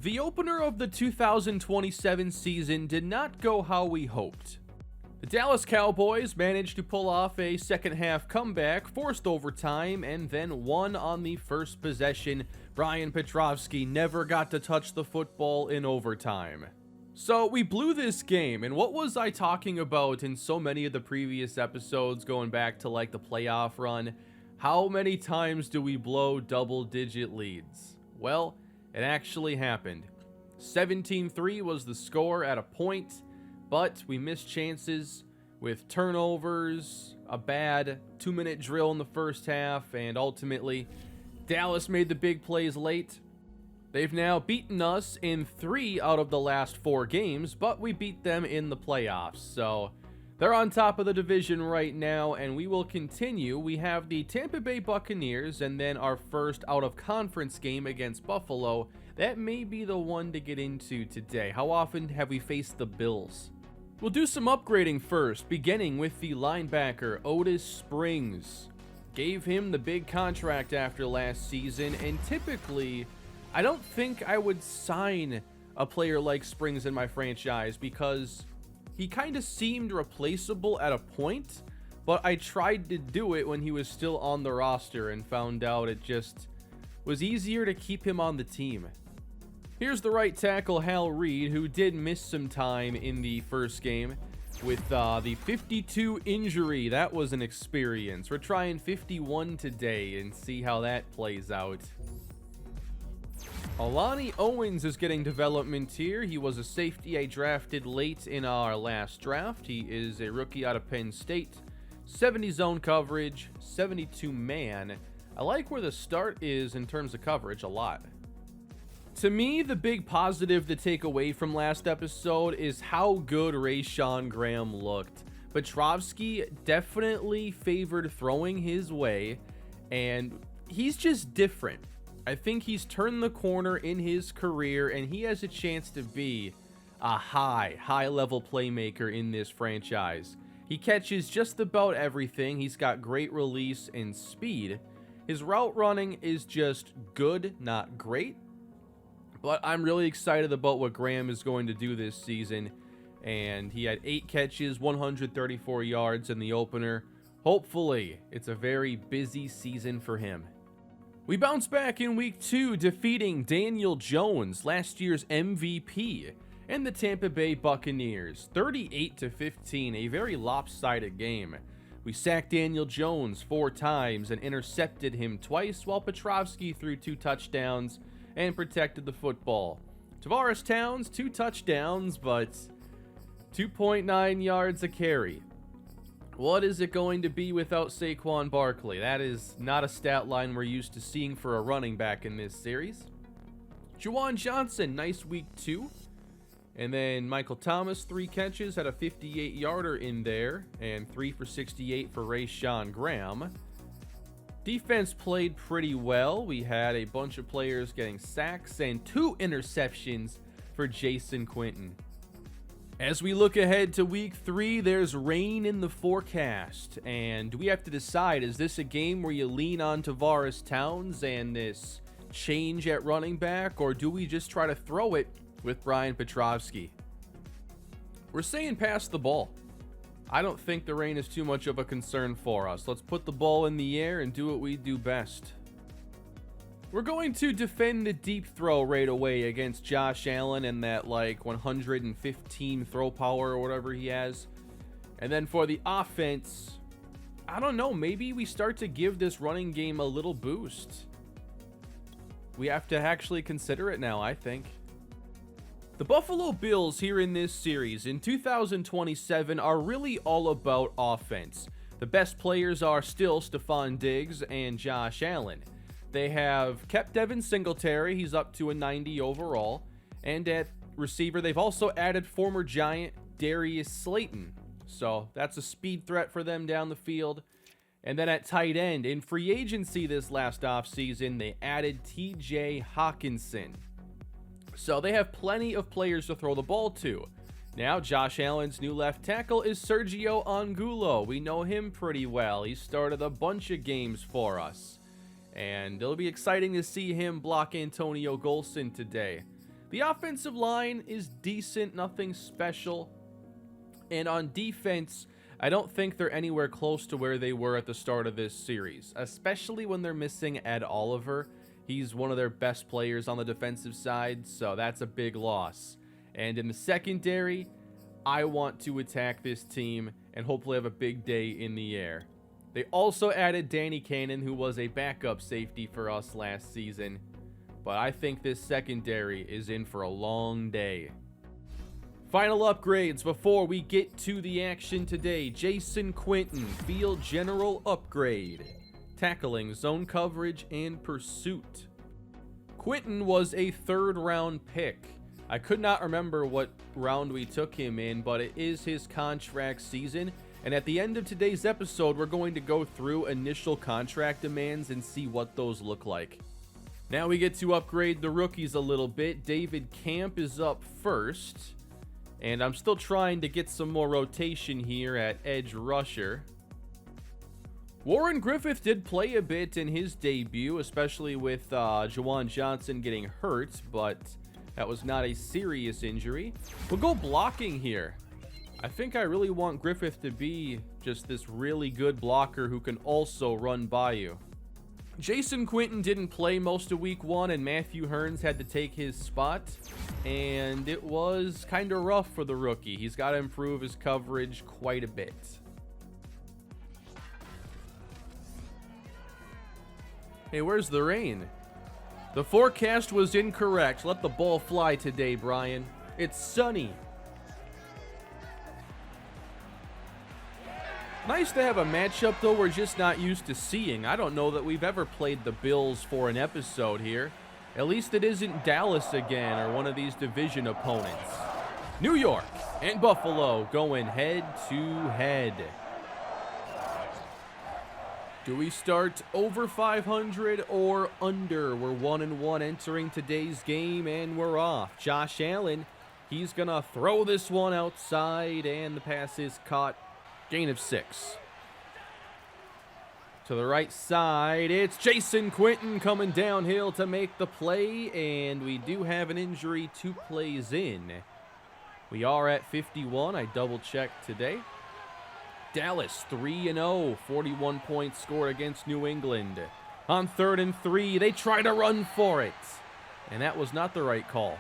The opener of the 2027 season did not go how we hoped. The Dallas Cowboys managed to pull off a second half comeback, forced overtime, and then won on the first possession. Brian Petrovsky never got to touch the football in overtime. So we blew this game, and what was I talking about in so many of the previous episodes going back to like the playoff run? How many times do we blow double-digit leads? Well, it actually happened. 17-3 was the score at a point, but we missed chances with turnovers, a bad 2-minute drill in the first half, and ultimately, Dallas made the big plays late. They've now beaten us in 3 out of the last 4 games, but we beat them in the playoffs, so they're on top of the division right now, and we will continue. We have the Tampa Bay Buccaneers, and then our first out-of-conference game against Buffalo. That may be the one to get into today. How often have we faced the Bills? We'll do some upgrading first, beginning with the linebacker, Otis Springs. Gave him the big contract after last season, and typically, I don't think I would sign a player like Springs in my franchise because he kind of seemed replaceable at a point, but I tried to do it when he was still on the roster and found out it just was easier to keep him on the team. Here's the right tackle, Hal Reed, who did miss some time in the first game with the 52 injury. That was an experience. We're trying 51 today and see how that plays out. Alani Owens is getting development here. He was a safety I drafted late in our last draft. He is a rookie out of Penn State. 70 zone coverage, 72 man. I like where the start is in terms of coverage a lot. To me, the big positive to take away from last episode is how good Rashawn Graham looked. Petrovsky definitely favored throwing his way, and he's just different. I think he's turned the corner in his career, and he has a chance to be a high-level playmaker in this franchise. He catches just about everything. He's got great release and speed. His route running is just good, not great. But I'm really excited about what Graham is going to do this season. And he had 8 catches, 134 yards in the opener. Hopefully, it's a very busy season for him. We bounce back in week 2, defeating Daniel Jones, last year's MVP, and the Tampa Bay Buccaneers, 38-15, a very lopsided game. We sacked Daniel Jones 4 times and intercepted him twice, while Petrovsky threw 2 touchdowns and protected the football. Tavares Towns, 2 touchdowns, but 2.9 yards a carry. What is it going to be without Saquon Barkley? That is not a stat line we're used to seeing for a running back in this series. Juwan Johnson, nice week 2. And then Michael Thomas, 3 catches, had a 58-yarder in there, and 3 for 68 for Rashawn Graham. Defense played pretty well. We had a bunch of players getting sacks and 2 interceptions for Jason Quinton. As we look ahead to week 3, there's rain in the forecast, and we have to decide, is this a game where you lean on Tavares Towns and this change at running back, or do we just try to throw it with Brian Petrovsky? We're saying pass the ball. I don't think the rain is too much of a concern for us. Let's put the ball in the air and do what we do best. We're going to defend the deep throw right away against Josh Allen and that 115 throw power or whatever he has. And then for the offense, I don't know, maybe we start to give this running game a little boost. We have to actually consider it now, I think. The Buffalo Bills here in this series in 2027 are really all about offense. The best players are still Stephon Diggs and Josh Allen. They have kept Devin Singletary, he's up to a 90 overall, and at receiver they've also added former Giant Darius Slayton. So that's a speed threat for them down the field. And then at tight end, in free agency this last offseason, they added TJ Hawkinson. So they have plenty of players to throw the ball to. Now, Josh Allen's new left tackle is Sergio Angulo. We know him pretty well. He started a bunch of games for us. And it'll be exciting to see him block Antonio Golson today. The offensive line is decent, nothing special. And on defense, I don't think they're anywhere close to where they were at the start of this series, especially when they're missing Ed Oliver. He's one of their best players on the defensive side, so that's a big loss. And in the secondary, I want to attack this team and hopefully have a big day in the air. They also added Danny Cannon, who was a backup safety for us last season, but I think this secondary is in for a long day. Final upgrades before we get to the action today. Jason Quinton, field general upgrade. Tackling, zone coverage, and pursuit. Quinton was a third-round pick. I could not remember what round we took him in, but it is his contract season. And at the end of today's episode, we're going to go through initial contract demands and see what those look like. Now we get to upgrade the rookies a little bit. David Camp is up first. And I'm still trying to get some more rotation here at edge rusher. Warren Griffith did play a bit in his debut, especially with Juwan Johnson getting hurt, but that was not a serious injury. We'll go blocking here. I think I really want Griffith to be just this really good blocker who can also run by you. Jason Quinton didn't play most of week 1, and Matthew Hearns had to take his spot, and it was kind of rough for the rookie. He's got to improve his coverage quite a bit. Hey, where's the rain? The forecast was incorrect. Let the ball fly today, Brian. It's sunny. Nice to have a matchup, though, we're just not used to seeing. I don't know that we've ever played the Bills for an episode here. At least it isn't Dallas again or one of these division opponents. New York and Buffalo going head-to-head. Do we start over 500 or under? We're 1-1 entering today's game, and we're off. Josh Allen, he's going to throw this one outside, and the pass is caught. Gain of 6. To the right side, it's Jason Quinton coming downhill to make the play, and we do have an injury 2 plays in. We are at 51. I double-checked today. Dallas 3-0, 41 points scored against New England. On 3rd and 3, they try to run for it, and that was not the right call.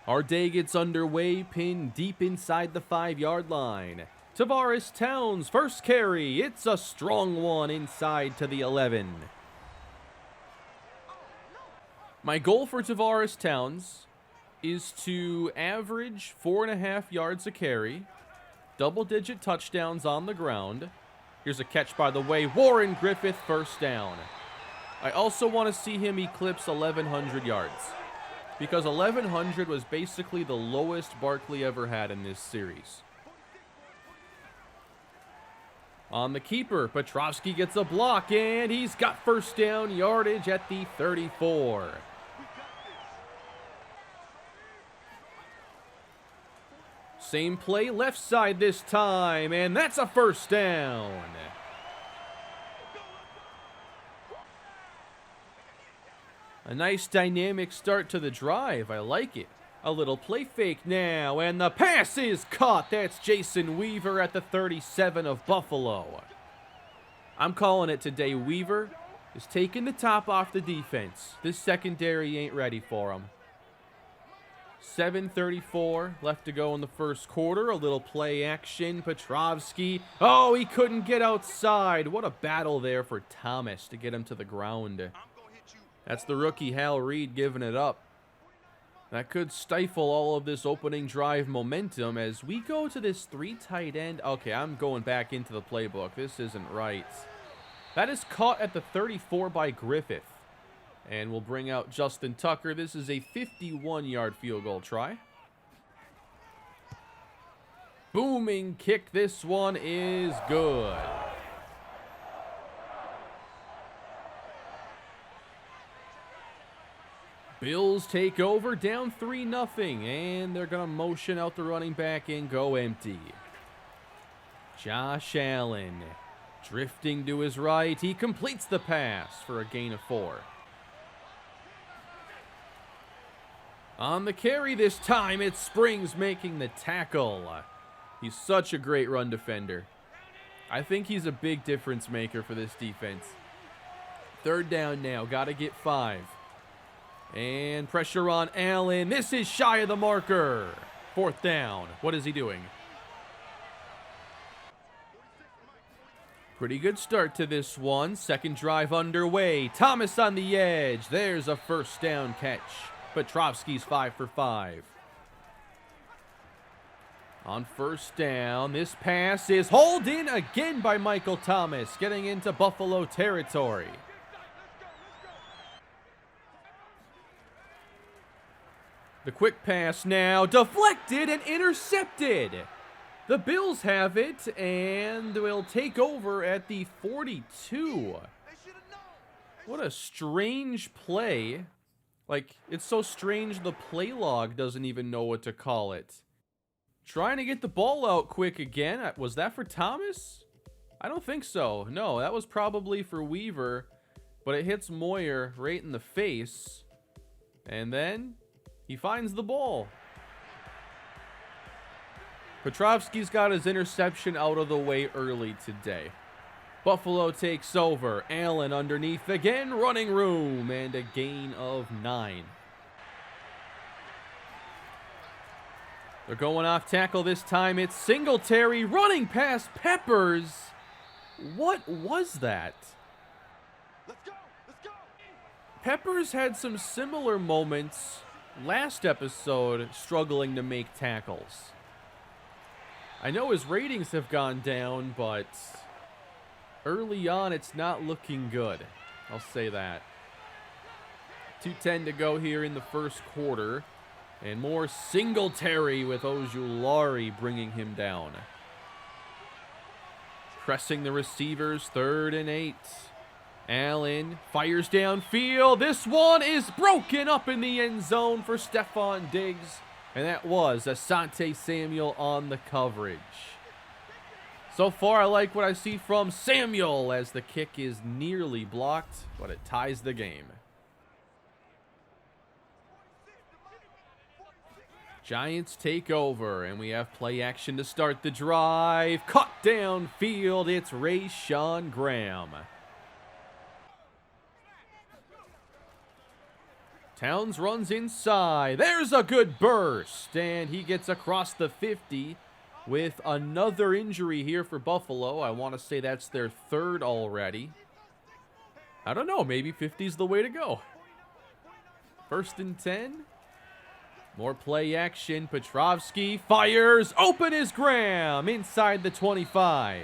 Our day gets underway, pinned deep inside the 5-yard line. Tavares Towns, first carry. It's a strong one inside to the 11. My goal for Tavares Towns is to average 4.5 yards a carry, double-digit touchdowns on the ground. Here's a catch, by the way. Warren Griffith, first down. I also want to see him eclipse 1,100 yards, because 1,100 was basically the lowest Barkley ever had in this series. On the keeper, Petrovsky gets a block, and he's got first down yardage at the 34. Same play, left side this time, and that's a first down. A nice dynamic start to the drive. I like it. A little play fake now, and the pass is caught. That's Jason Weaver at the 37 of Buffalo. I'm calling it today. Weaver is taking the top off the defense. This secondary ain't ready for him. 7:34 left to go in the first quarter. A little play action. Petrovsky. Oh, he couldn't get outside. What a battle there for Thomas to get him to the ground. That's the rookie Hal Reed giving it up. That could stifle all of this opening drive momentum as we go to this 3 tight end. Okay, I'm going back into the playbook. This isn't right. That is caught at the 34 by Griffith. And we'll bring out Justin Tucker. This is a 51-yard field goal try. Booming kick. This one is good. Bills take over, down 3-0, and they're going to motion out the running back and go empty. Josh Allen drifting to his right. He completes the pass for a gain of 4. On the carry this time, it's Springs making the tackle. He's such a great run defender. I think he's a big difference maker for this defense. Third down now, got to get 5. And pressure on Allen. This is shy of the marker. Fourth down. What is he doing? Pretty good start to this one. Second drive underway. Thomas on the edge. There's a first down catch. Petrovsky's 5 for 5. On first down, this pass is hauled in again by Michael Thomas, getting into Buffalo territory. The quick pass now, deflected and intercepted. The Bills have it and will take over at the 42. What a strange play. Like, it's so strange the play log doesn't even know what to call it. Trying to get the ball out quick again. Was that for Thomas? I don't think so. No, that was probably for Weaver. But it hits Moyer right in the face. And then he finds the ball. Petrovsky's got his interception out of the way early today. Buffalo takes over. Allen underneath again. Running room and a gain of 9. They're going off tackle this time. It's Singletary running past Peppers. What was that? Let's go. Peppers had some similar moments last episode struggling to make tackles. I know his ratings have gone down, but early on it's not looking good. I'll say that. 2:10 to go here in the first quarter. And more Singletary with Ojulari bringing him down. Pressing the receivers, 3rd and 8. Allen fires downfield. This one is broken up in the end zone for Stephon Diggs. And that was Asante Samuel on the coverage. So far, I like what I see from Samuel as the kick is nearly blocked, but it ties the game. Giants take over, and we have play action to start the drive. Caught downfield, it's Rayshawn Graham. Towns runs inside. There's a good burst, and he gets across the 50 with another injury here for Buffalo. I want to say that's their 3rd already. I don't know, maybe 50's the way to go. 1st and 10. More play action. Petrovsky fires. Open is Graham inside the 25.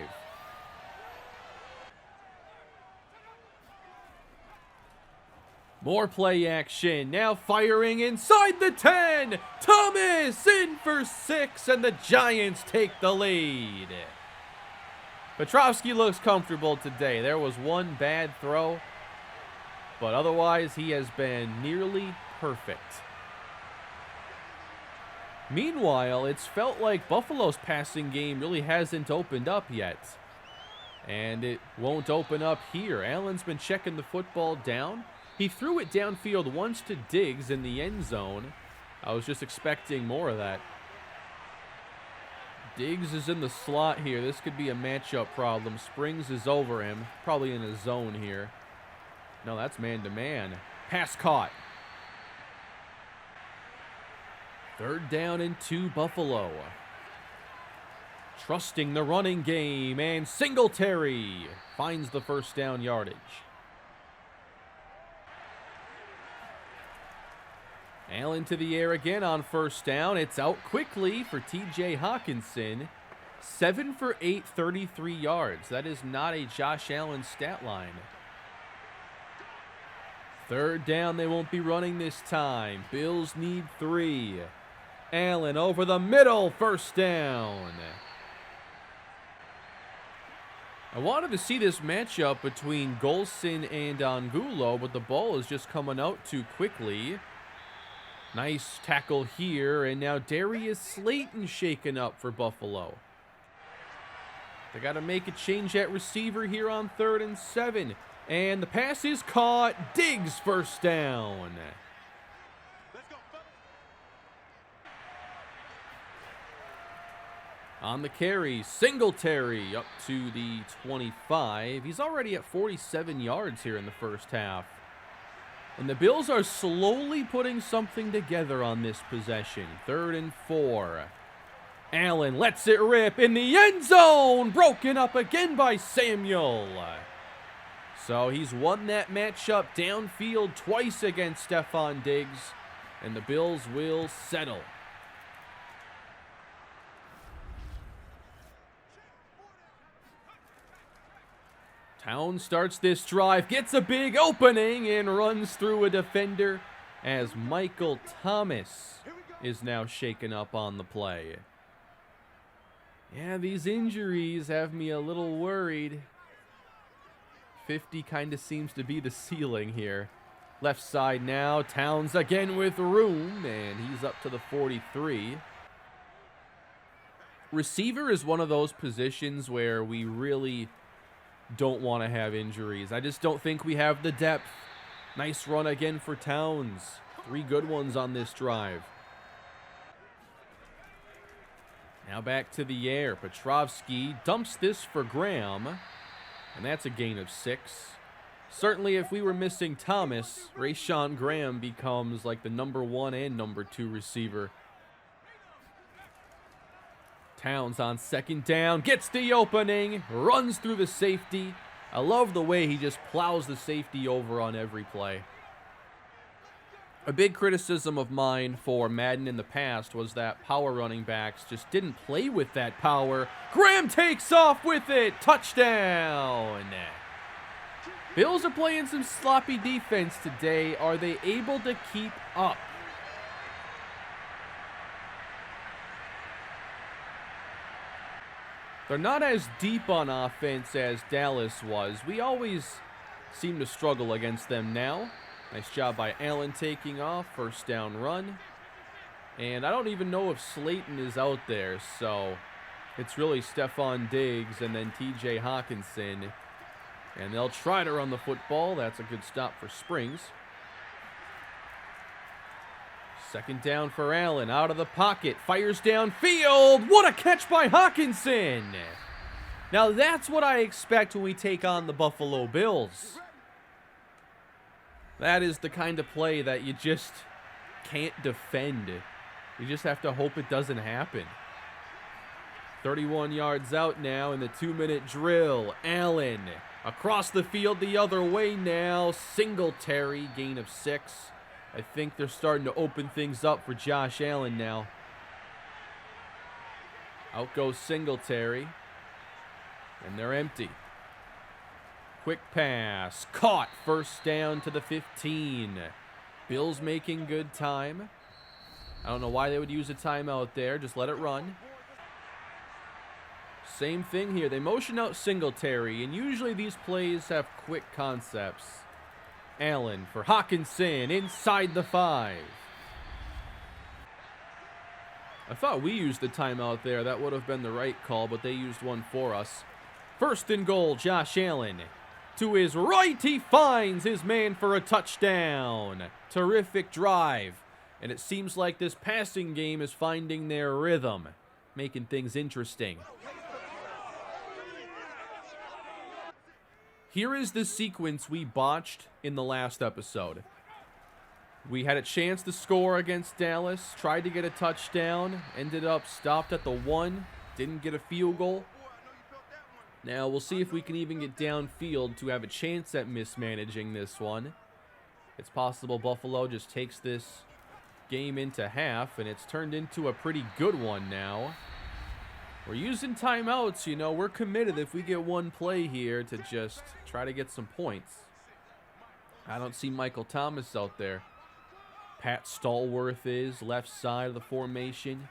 More play action. Now firing inside the 10. Thomas in for 6, and the Giants take the lead. Petrovsky looks comfortable today. There was one bad throw, but otherwise he has been nearly perfect. Meanwhile, it's felt like Buffalo's passing game really hasn't opened up yet. And it won't open up here. Allen's been checking the football down. He threw it downfield once to Diggs in the end zone. I was just expecting more of that. Diggs is in the slot here. This could be a matchup problem. Springs is over him. Probably in a zone here. No, that's man-to-man. Pass caught. 3rd down and 2, Buffalo. Trusting the running game, and Singletary finds the first down yardage. Allen to the air again on first down. It's out quickly for TJ Hawkinson. 7 for 8, 33 yards. That is not a Josh Allen stat line. 3rd down, they won't be running this time. Bills need 3. Allen over the middle, first down. I wanted to see this matchup between Golson and Angulo, but the ball is just coming out too quickly. Nice tackle here, and now Darius Slayton shaken up for Buffalo. They got to make a change at receiver here on 3rd and 7. And the pass is caught. Diggs first down. On the carry, Singletary up to the 25. He's already at 47 yards here in the first half. And the Bills are slowly putting something together on this possession. 3rd and 4. Allen lets it rip in the end zone. Broken up again by Samuel. So he's won that matchup downfield twice against Stefon Diggs. And the Bills will settle. Towns starts this drive, gets a big opening, and runs through a defender as Michael Thomas is now shaken up on the play. Yeah, these injuries have me a little worried. 50 kind of seems to be the ceiling here. Left side now, Towns again with room, and he's up to the 43. Receiver is one of those positions where we really don't want to have injuries. I just don't think we have the depth. Nice run again for Towns. 3 good ones on this drive. Now back to the air. Petrovsky dumps this for Graham, and that's a gain of 6. Certainly if we were missing Thomas, Rashawn Graham becomes like the number 1 and number 2 receiver. Towns on 2nd down, gets the opening, runs through the safety. I love the way he just plows the safety over on every play. A big criticism of mine for Madden in the past was that power running backs just didn't play with that power. Graham takes off with it. Touchdown. Bills are playing some sloppy defense today. Are they able to keep up? They're not as deep on offense as Dallas was. We always seem to struggle against them now. Nice job by Allen taking off. 1st down run. And I don't even know if Slayton is out there. So it's really Stefon Diggs and then TJ Hawkinson. And they'll try to run the football. That's a good stop for Springs. 2nd down for Allen, out of the pocket, fires downfield. What a catch by Hawkinson! Now that's what I expect when we take on the Buffalo Bills. That is the kind of play that you just can't defend. You just have to hope it doesn't happen. 31 yards out now in the 2-minute drill. Allen across the field the other way now. Singletary, gain of 6. I think they're starting to open things up for Josh Allen now. Out goes Singletary. And they're empty. Quick pass. Caught. 1st down to the 15. Bills making good time. I don't know why they would use a timeout there. Just let it run. Same thing here. They motion out Singletary. And usually these plays have quick concepts. Allen for Hawkinson inside the 5. I thought we used the timeout there. That would have been the right call, but they used one for us. 1st and goal, Josh Allen. To his right, he finds his man for a touchdown. Terrific drive. And it seems like this passing game is finding their rhythm, making things interesting. Here is the sequence we botched in the last episode. We had a chance to score against Dallas, tried to get a touchdown, ended up stopped at the 1, didn't get a field goal. Now we'll see if we can even get downfield to have a chance at mismanaging this one. It's possible Buffalo just takes this game into half, and it's turned into a pretty good one now. We're using timeouts, you know, we're committed if we get one play here to just try to get some points. I don't see Michael Thomas out there. Pat Stallworth is left side of the formation.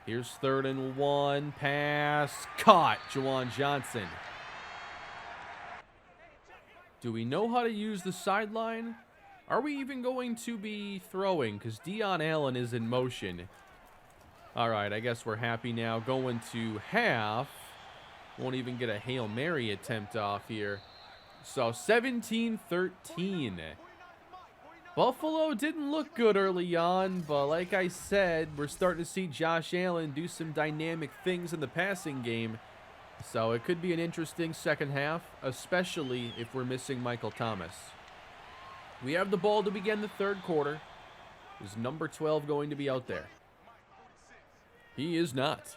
Here's 3rd and 1, pass, caught, Juwan Johnson. Do we know how to use the sideline? Are we even going to be throwing? Because Deion Allen is in motion. All right, I guess we're happy now. Going to half. Won't even get a Hail Mary attempt off here. So 17-13. Buffalo didn't look good early on, but like I said, we're starting to see Josh Allen do some dynamic things in the passing game. So it could be an interesting second half, especially if we're missing Michael Thomas. We have the ball to begin the third quarter. Is number 12 going to be out there? He is not.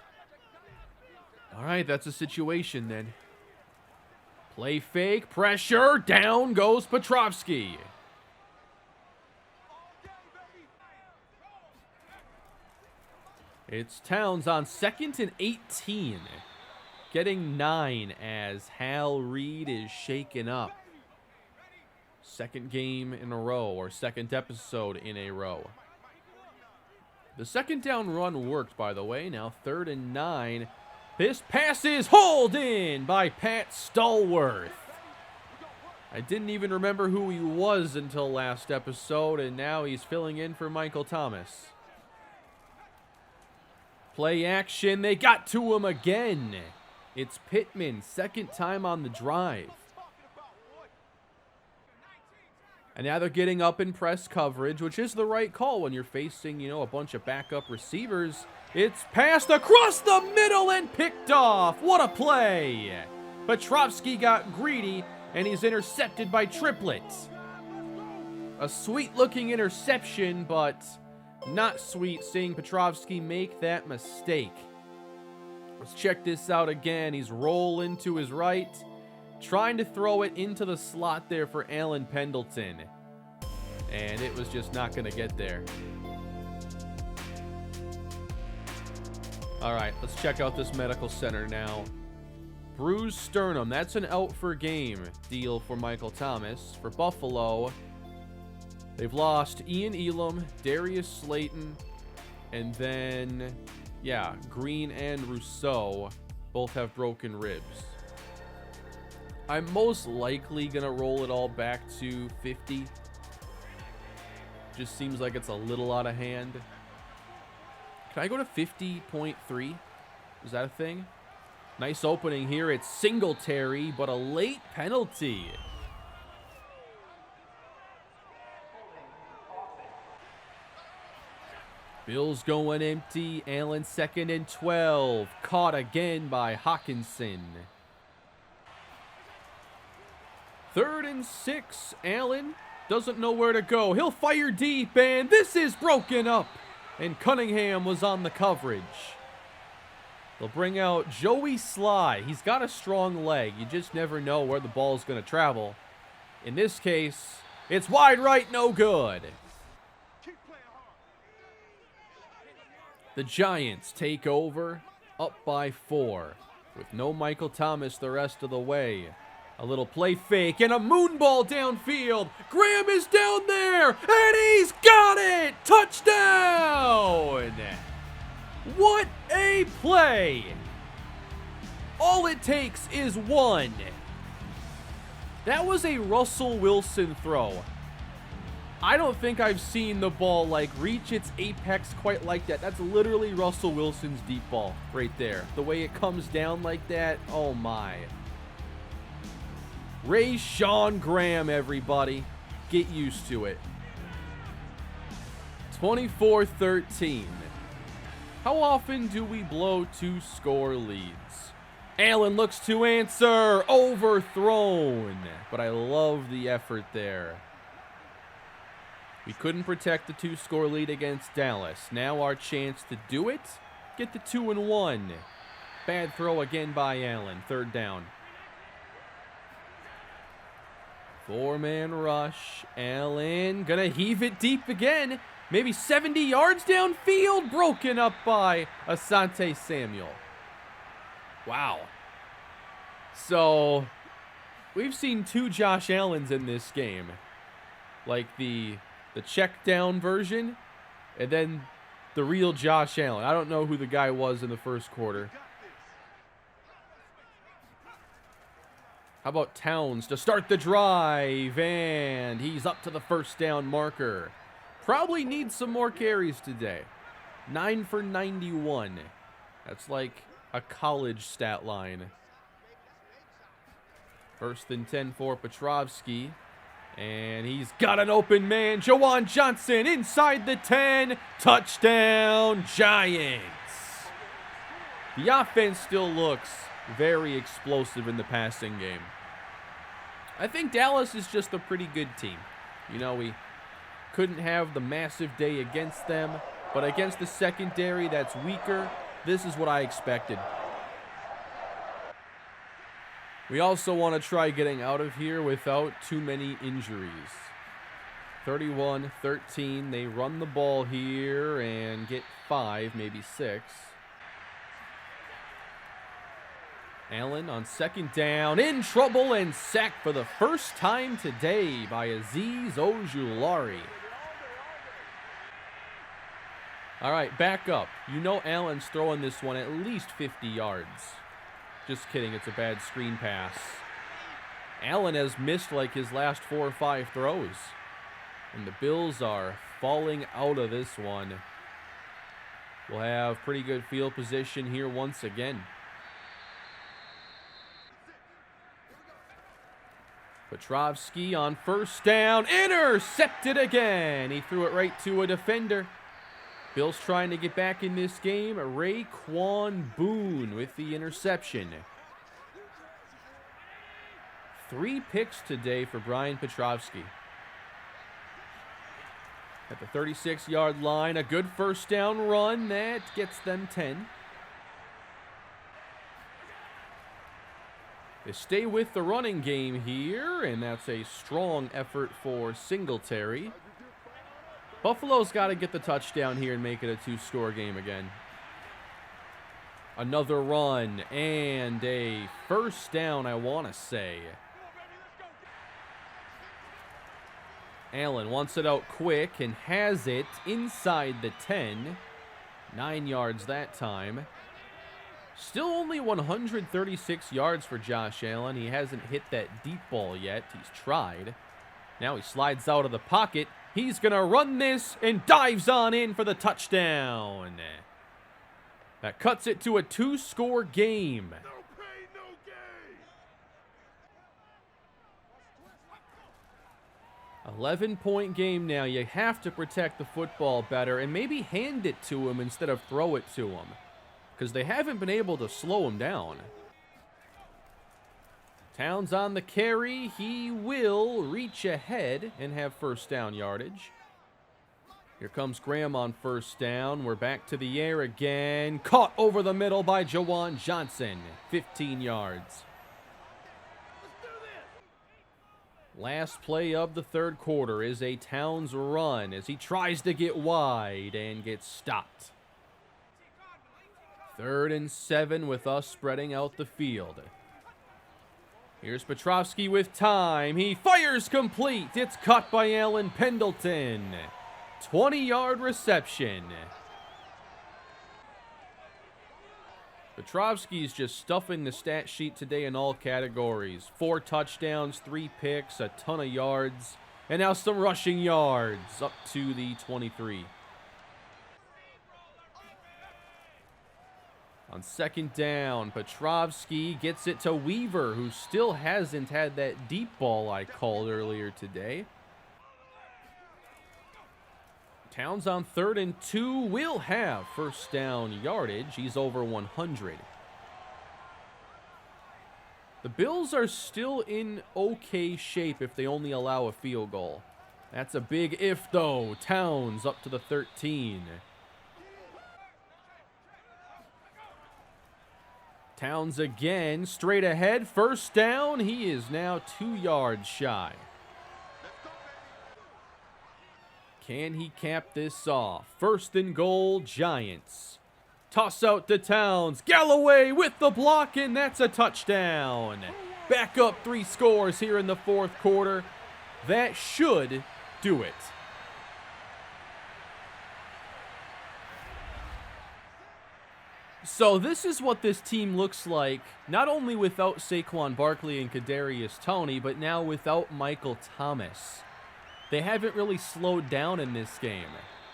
All right, that's a situation then. Play fake, pressure, down goes Petrovsky. It's Towns on 2nd and 18. Getting 9 as Hal Reed is shaken up. Second game in a row, or second episode in a row. The second down run worked, by the way. Now 3rd and 9. This pass is hauled in by Pat Stallworth. I didn't even remember who he was until last episode, and now he's filling in for Michael Thomas. Play action. They got to him again. It's Pittman, second time on the drive. And now they're getting up in press coverage, which is the right call when you're facing, a bunch of backup receivers. It's passed across the middle and picked off. What a play. Petrovsky got greedy, and he's intercepted by Triplett. A sweet-looking interception, but not sweet seeing Petrovsky make that mistake. Let's check this out again. He's rolling to his right, trying to throw it into the slot there for Alan Pendleton. And it was just not going to get there. All right, let's check out this medical center now. Bruised sternum. That's an out for game deal for Michael Thomas. For Buffalo, they've lost Ian Elam, Darius Slayton, and then, Green and Rousseau both have broken ribs. I'm most likely going to roll it all back to 50. Just seems like it's a little out of hand. Can I go to 50.3? Is that a thing? Nice opening here. It's Singletary, but a late penalty. Bills going empty. Allen 2nd and 12. Caught again by Hawkinson. 3rd and 6. Allen doesn't know where to go. He'll fire deep, and this is broken up. And Cunningham was on the coverage. They'll bring out Joey Sly. He's got a strong leg. You just never know where the ball's going to travel. In this case, it's wide right, no good. The Giants take over, up by 4, with no Michael Thomas the rest of the way. A little play fake and a moon ball downfield. Graham is down there, and he's got it! Touchdown! What a play! All it takes is one. That was a Russell Wilson throw. I don't think I've seen the ball reach its apex quite like that. That's literally Russell Wilson's deep ball right there. The way it comes down like that, oh my. Sean Graham, everybody. Get used to it. 24-13. How often do we blow 2-score leads? Allen looks to answer. Overthrown. But I love the effort there. We couldn't protect the 2-score lead against Dallas. Now our chance to do it. Get the 2-1. Bad throw again by Allen. 3rd down. 4-man rush. Allen gonna heave it deep again. Maybe 70 yards downfield. Broken up by Asante Samuel. Wow. So, we've seen 2 Josh Allens in this game. Like the check down version, and then the real Josh Allen. I don't know who the guy was in the first quarter. How about Towns to start the drive, and he's up to the 1st down marker. Probably needs some more carries today. 9 for 91. That's like a college stat line. 1st and 10 for Petrovsky. And he's got an open man. Juwan Johnson inside the 10. Touchdown, Giants. The offense still looks very explosive in the passing game. I think Dallas is just a pretty good team. You know, we couldn't have the massive day against them, but against the secondary that's weaker, this is what I expected. We also want to try getting out of here without too many injuries. 31-13, they run the ball here and get 5, maybe 6. Allen on second down, in trouble and sacked for the first time today by Azeez Ojulari. All right, back up. You know Allen's throwing this one at least 50 yards. Just kidding, it's a bad screen pass. Allen has missed like his last 4 or 5 throws. And the Bills are falling out of this one. We'll have pretty good field position here once again. Petrovsky on first down, intercepted again. He threw it right to a defender. Bills trying to get back in this game. Raekwon Boone with the interception. 3 picks today for Brian Petrovsky. At the 36-yard line, a good first down run. That gets them 10. They stay with the running game here, and that's a strong effort for Singletary. Buffalo's got to get the touchdown here and make it a 2-score game again. Another run and a first down, I want to say. Allen wants it out quick and has it inside the 10. 9 yards that time. Still only 136 yards for Josh Allen. He hasn't hit that deep ball yet. He's tried. Now he slides out of the pocket. He's going to run this and dives on in for the touchdown. That cuts it to a 2-score game. No pain, no gain. 11-point game now. You have to protect the football better and maybe hand it to him instead of throw it to him, because they haven't been able to slow him down. Towns on the carry. He will reach ahead and have first down yardage. Here comes Graham on first down. We're back to the air again. Caught over the middle by Juwan Johnson. 15 yards. Last play of the third quarter is a Towns run as he tries to get wide and gets stopped. 3rd and 7 with us spreading out the field. Here's Petrovsky with time. He fires complete. It's caught by Allen Pendleton. 20-yard reception. Petrovsky's just stuffing the stat sheet today in all categories. 4 touchdowns, 3 picks, a ton of yards, and now some rushing yards up to the 23. On second down, Petrovsky gets it to Weaver, who still hasn't had that deep ball I called earlier today. Towns on 3rd and 2 will have first down yardage. He's over 100. The Bills are still in okay shape if they only allow a field goal. That's a big if, though. Towns up to the 13. Towns again, straight ahead, first down. He is now 2 yards shy. Can he cap this off? 1st and goal, Giants. Toss out to Towns. Galloway with the block, and that's a touchdown. Back up 3 scores here in the 4th quarter. That should do it. So this is what this team looks like, not only without Saquon Barkley and Kadarius Toney, but now without Michael Thomas. They haven't really slowed down in this game.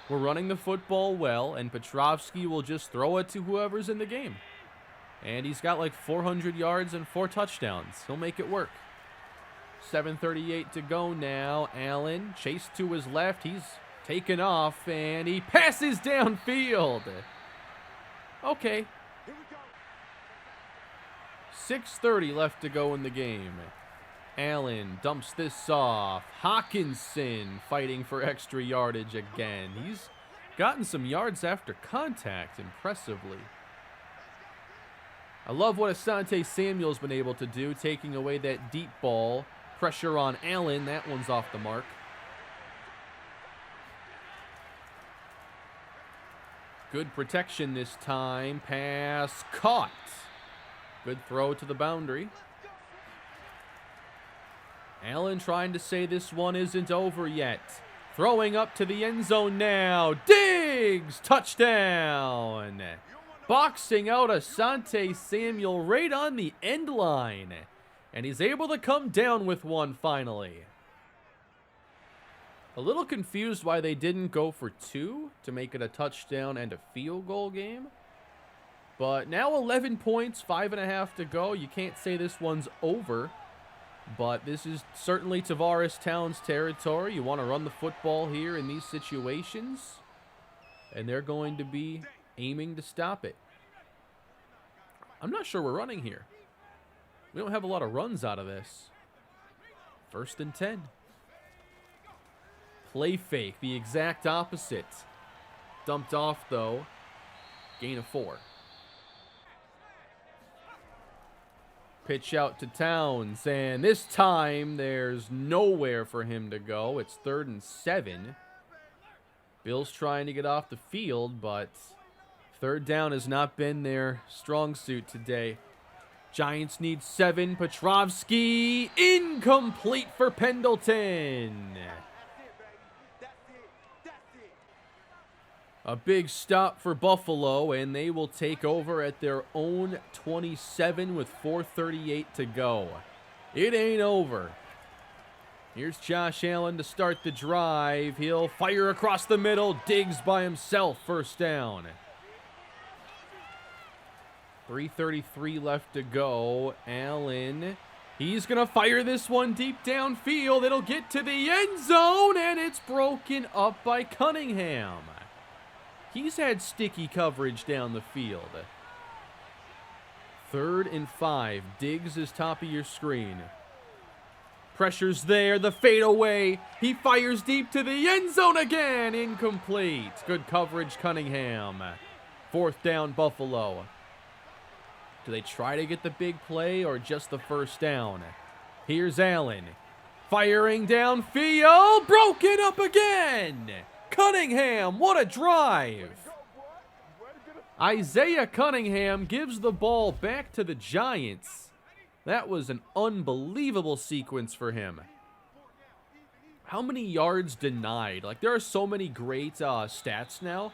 We're running the football well, and Petrovsky will just throw it to whoever's in the game. And he's got like 400 yards and 4 touchdowns. He'll make it work. 7:38 to go now. Allen chased to his left. He's taken off, and he passes downfield. Okay. 6:30 left to go in the game. Allen dumps this off. Hawkinson fighting for extra yardage again. He's gotten some yards after contact, impressively. I love what Asante Samuel's been able to do, taking away that deep ball. Pressure on Allen. That one's off the mark. Good protection this time. Pass caught. Good throw to the boundary. Allen trying to say this one isn't over yet. Throwing up to the end zone now. Diggs! Touchdown! Boxing out Asante Samuel right on the end line. And he's able to come down with one finally. A little confused why they didn't go for two to make it a touchdown and a field goal game. But now 11 points, 5.5 to go. You can't say this one's over. But this is certainly Tavares Towns territory. You want to run the football here in these situations. And they're going to be aiming to stop it. I'm not sure we're running here. We don't have a lot of runs out of this. 1st and 10. Play fake, the exact opposite. Dumped off, though. Gain of 4. Pitch out to Towns, and this time there's nowhere for him to go. It's 3rd and 7. Bill's trying to get off the field, but 3rd down has not been their strong suit today. Giants need 7. Petrovsky, incomplete for Pendleton. A big stop for Buffalo, and they will take over at their own 27 with 4:38 to go. It ain't over. Here's Josh Allen to start the drive. He'll fire across the middle. Diggs by himself. 1st down. 3:33 left to go. Allen, he's going to fire this one deep downfield. It'll get to the end zone, and it's broken up by Cunningham. He's had sticky coverage down the field. 3rd and 5. Diggs is top of your screen. Pressure's there. The fadeaway. He fires deep to the end zone again. Incomplete. Good coverage, Cunningham. 4th down, Buffalo. Do they try to get the big play or just the 1st down? Here's Allen. Firing downfield. Broken up again. Cunningham, what a drive. Isaiah Cunningham gives the ball back to the Giants. That was an unbelievable sequence for him. How many yards denied? Like, there are so many great stats now.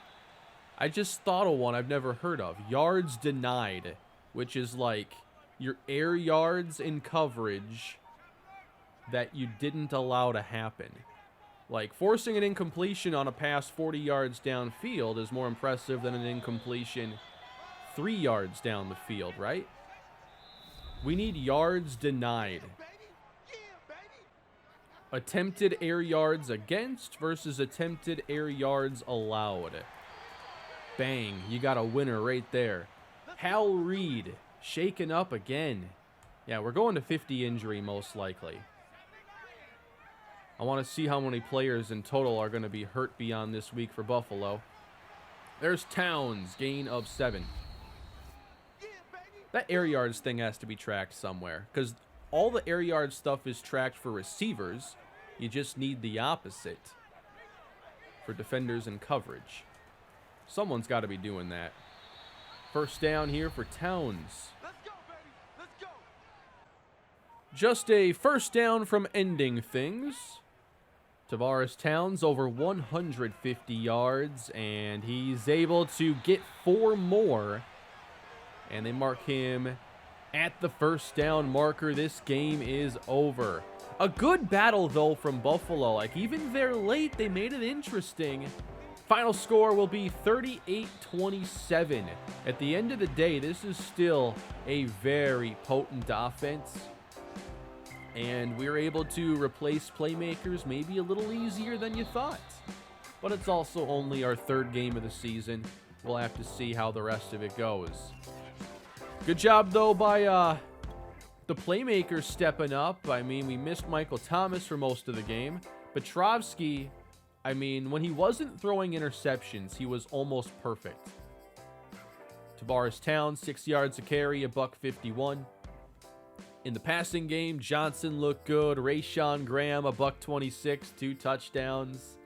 I just thought of one I've never heard of. Yards denied, which is like your air yards in coverage that you didn't allow to happen. Like, forcing an incompletion on a pass 40 yards downfield is more impressive than an incompletion 3 yards down the field, right? We need yards denied. Attempted air yards against versus attempted air yards allowed. Bang, you got a winner right there. Hal Reed, shaken up again. Yeah, we're going to 50 injury most likely. I want to see how many players in total are going to be hurt beyond this week for Buffalo. There's Towns, gain of 7. That air yards thing has to be tracked somewhere, because all the air yard stuff is tracked for receivers. You just need the opposite for defenders and coverage. Someone's got to be doing that. 1st down here for Towns. Just a 1st down from ending things. Tavares Towns over 150 yards, and he's able to get 4 more. And they mark him at the 1st down marker. This game is over. A good battle, though, from Buffalo. Like, even there late, they made it interesting. Final score will be 38-27. At the end of the day, this is still a very potent offense. And we were able to replace playmakers maybe a little easier than you thought. But it's also only our third game of the season. We'll have to see how the rest of it goes. Good job, though, by the playmakers stepping up. I mean, we missed Michael Thomas for most of the game. Petrovsky, I mean, when he wasn't throwing interceptions, he was almost perfect. Tavares Towns, 6 yards a carry, $151. In the passing game, Johnson looked good. Rayshawn Graham, $126, 2 touchdowns.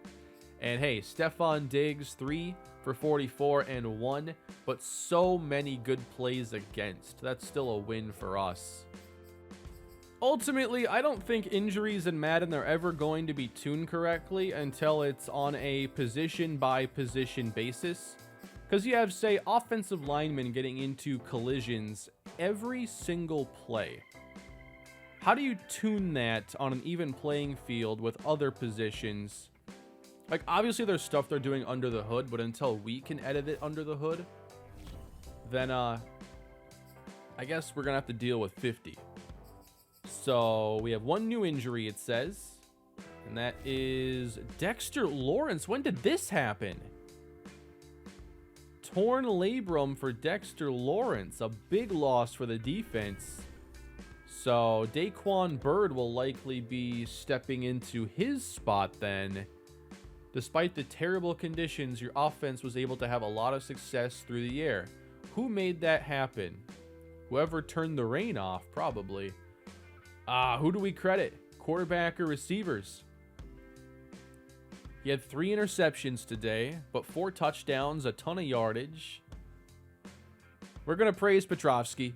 And hey, Stephon Diggs, 3 for 44 and 1. But so many good plays against. That's still a win for us. Ultimately, I don't think injuries in Madden are ever going to be tuned correctly until it's on a position-by-position basis. Because you have, say, offensive linemen getting into collisions every single play. How do you tune that on an even playing field with other positions? Like, obviously there's stuff they're doing under the hood, but until we can edit it under the hood, then, I guess we're going to have to deal with 50. So, we have one new injury, it says. And that is Dexter Lawrence. When did this happen? Torn labrum for Dexter Lawrence. A big loss for the defense. So, Daquan Bird will likely be stepping into his spot then. Despite the terrible conditions, your offense was able to have a lot of success through the air. Who made that happen? Whoever turned the rain off, probably. Who do we credit? Quarterback or receivers? He had 3 interceptions today, but 4 touchdowns, a ton of yardage. We're going to praise Petrovsky.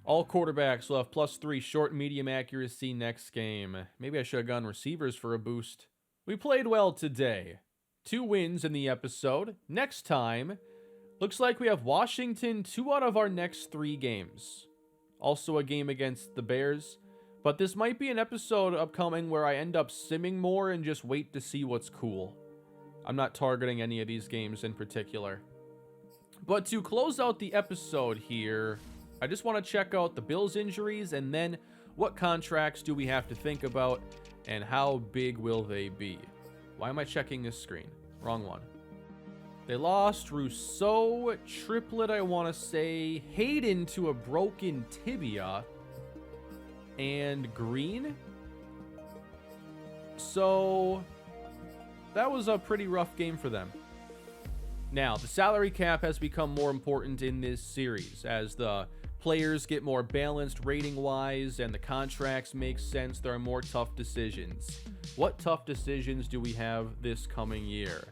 All quarterbacks will have +3 short and medium accuracy next game. Maybe I should have gone receivers for a boost. We played well today. 2 wins in the episode. Next time, looks like we have Washington 2 out of our next 3 games. Also a game against the Bears. But this might be an episode upcoming where I end up simming more and just wait to see what's cool. I'm not targeting any of these games in particular. But to close out the episode here, I just want to check out the Bills injuries and then what contracts do we have to think about and how big will they be. Why am I checking this screen? Wrong one. They lost Rousseau, Triplet, I want to say, Hayden to a broken tibia, and Green. So that was a pretty rough game for them. Now, the salary cap has become more important in this series as the players get more balanced rating-wise and the contracts make sense. There are more tough decisions. What tough decisions do we have this coming year?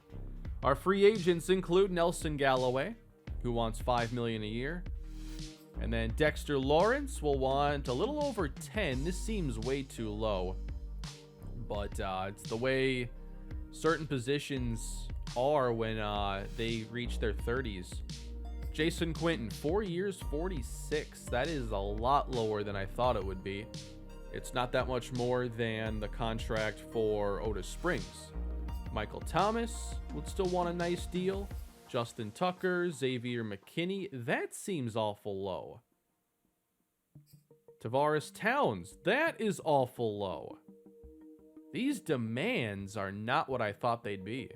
Our free agents include Nelson Galloway, who wants $5 million a year. And then Dexter Lawrence will want a little over 10. This seems way too low. But it's the way certain positions are when they reach their 30s. Jason Quinton, 4 years, 46. That is a lot lower than I thought it would be. It's not that much more than the contract for Otis Springs. Michael Thomas would still want a nice deal. Justin Tucker, Xavier McKinney, that seems awful low. Tavares Towns, that is awful low. These demands are not what I thought they'd be.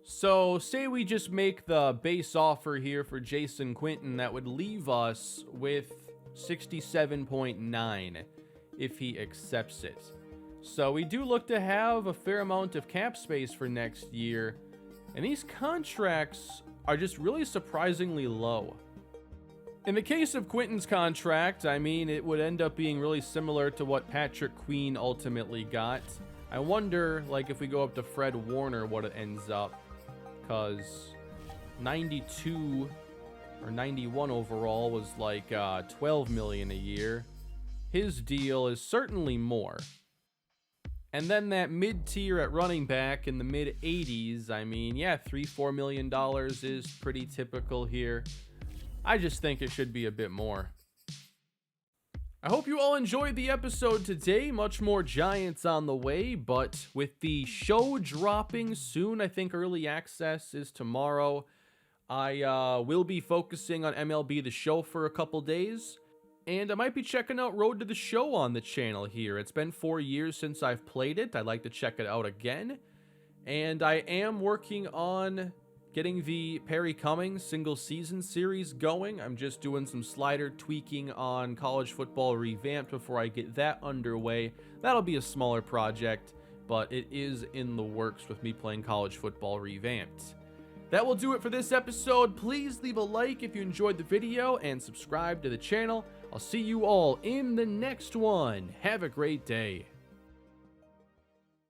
So, say we just make the base offer here for Jason Quinton, that would leave us with 67.9 if he accepts it. So we do look to have a fair amount of cap space for next year, and these contracts are just really surprisingly low. In the case of Quinton's contract, I mean, it would end up being really similar to what Patrick Queen ultimately got. I wonder, like, if we go up to Fred Warner, what it ends up, because 92 or 91 overall was like $12 million a year. His deal is certainly more. And then that mid-tier at running back in the mid-80s, I mean, yeah, $3-4 million is pretty typical here. I just think it should be a bit more. I hope you all enjoyed the episode today. Much more Giants on the way, but with the show dropping soon, I think early access is tomorrow, I will be focusing on MLB The Show for a couple days. And I might be checking out Road to the Show on the channel here. It's been 4 years since I've played it. I'd like to check it out again. And I am working on getting the Perry Cummings single season series going. I'm just doing some slider tweaking on College Football Revamped before I get that underway. That'll be a smaller project, but it is in the works with me playing College Football Revamped. That will do it for this episode. Please leave a like if you enjoyed the video and subscribe to the channel. I'll see you all in the next one. Have a great day.